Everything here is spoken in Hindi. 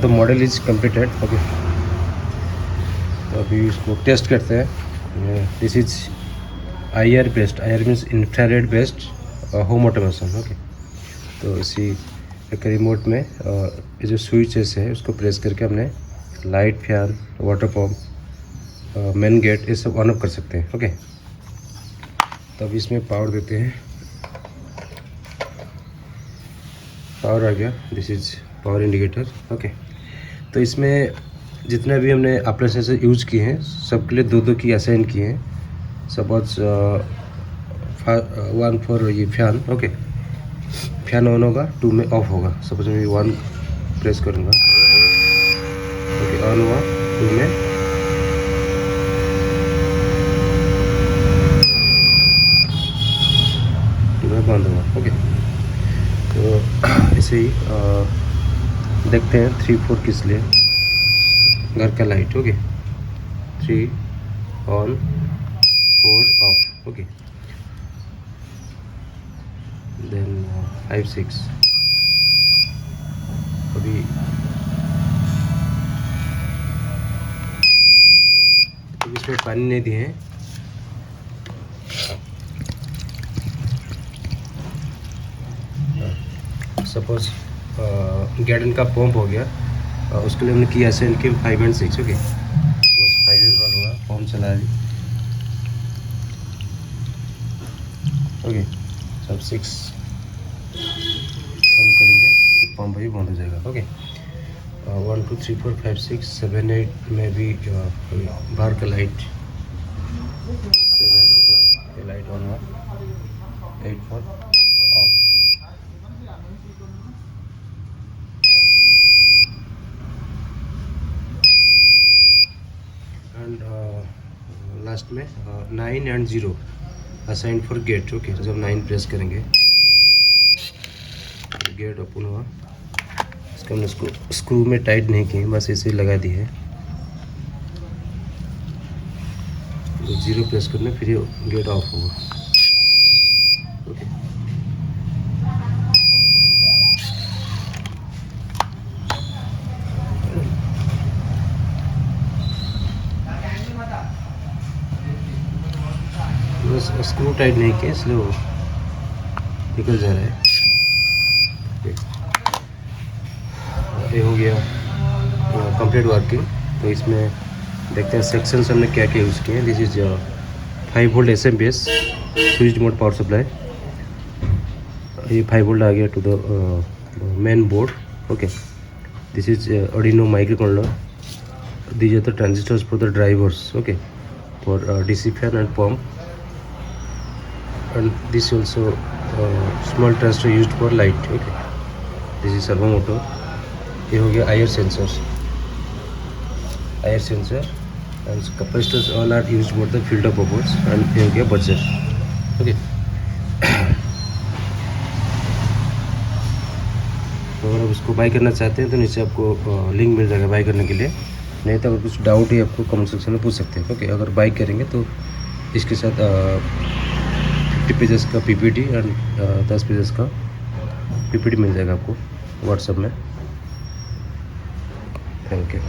The model is completed. Okay, तो अभी इसको टेस्ट करते हैं। This is IR based, IR means infrared based home automation. Okay, तो इसी एक रिमोट में ये जो स्विचेस है उसको प्रेस करके हमने light, fan, water pump, main gate ये सब ऑन ऑफ कर सकते हैं। ओके, तो अभी इसमें पावर देते हैं। पावर आ गया, this is power indicator. Okay, तो इसमें जितना भी हमने अप्लायंसेस यूज़ किए हैं सबके लिए 2-2 की असाइन किए हैं। सपोज 1 फॉर ये फैन। ओके, फैन ऑन होगा, 2 में ऑफ होगा। सपोज मैं 1 प्रेस करूँगा, ओके ऑन हुआ, 2 में बंद हुआ। ओके, तो ऐसे ही देखते हैं 3-4 किस लिए। घर का light, okay 3 on 4 off. Okay, then 5-6 अभी इसमें पानी नहीं दिए हैं। सपोज गैलन का पंप हो गया, उसके लिए हमने किया असाइन कि 5 और 6। ओके, तो 5 ऑन हुआ, पंप चला दी। ओके, सब 6 ऑन करेंगे तो पंप भी बंद हो जाएगा। ओके, 1 2 3 4 5 6 7 8 में भी बाहर का लाइट 7, ये लाइट ऑन हुआ, 8 4 ऑफ। एंड लास्ट में 9 और 0 असाइन फॉर गेट। ओके, तो जब 9 प्रेस करेंगे गेट ओपन हुआ। इसका हमने इसको स्क्रू में टाइट नहीं किए, बस ऐसे ही लगा दिए। 0 प्रेस करने फिर ये गेट ऑफ होगा। ओके, बस स्क्रू टाइट नहीं किया इसलिए वो निकल जा रहा है। ये हो गया कंप्लीट वर्किंग। तो इसमें देखते हैं सेक्शंस हमने क्या क्या यूज़ किए हैं। This is 5 volt SM base switch mode power supply. ये 5 वोल्ट आ गया to the main board. Okay, this is Arduino microcontroller. These are the transistors for the drivers. Okay, for DC fan and pump. And this also small transistor used for light. Okay, this is servo motor. ये हो गया IR sensor and capacitors all are used for the filter purpose. and ये हो गया buzzer. Okay, तो अगर आप इसको बाय करना चाहते हैं तो नीचे आपको लिंक मिल जाएगा बाय करने के लिए। नहीं तो अगर कुछ डाउट है आपको कमेंट सेक्शन में पूछ सकते हैं। ओके, अगर बाय करेंगे तो इसके साथ 50 पेजेस का PPT एंड 10 पेजेस का PPT मिल जाएगा आपको व्हाट्सएप में। Thank you.